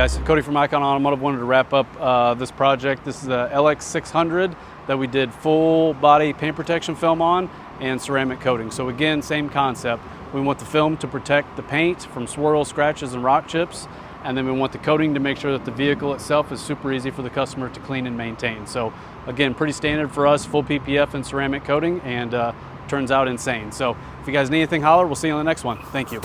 guys, Cody from Icon Automotive. Wanted to wrap up this project. This is a LX600 that we did full body paint protection film on and ceramic coating. So again, same concept. We want the film to protect the paint from swirls, scratches, and rock chips. And then we want the coating to make sure that the vehicle itself is super easy for the customer to clean and maintain. So again, pretty standard for us, full PPF and ceramic coating, and turns out insane. So if you guys need anything, holler. We'll see you on the next one. Thank you.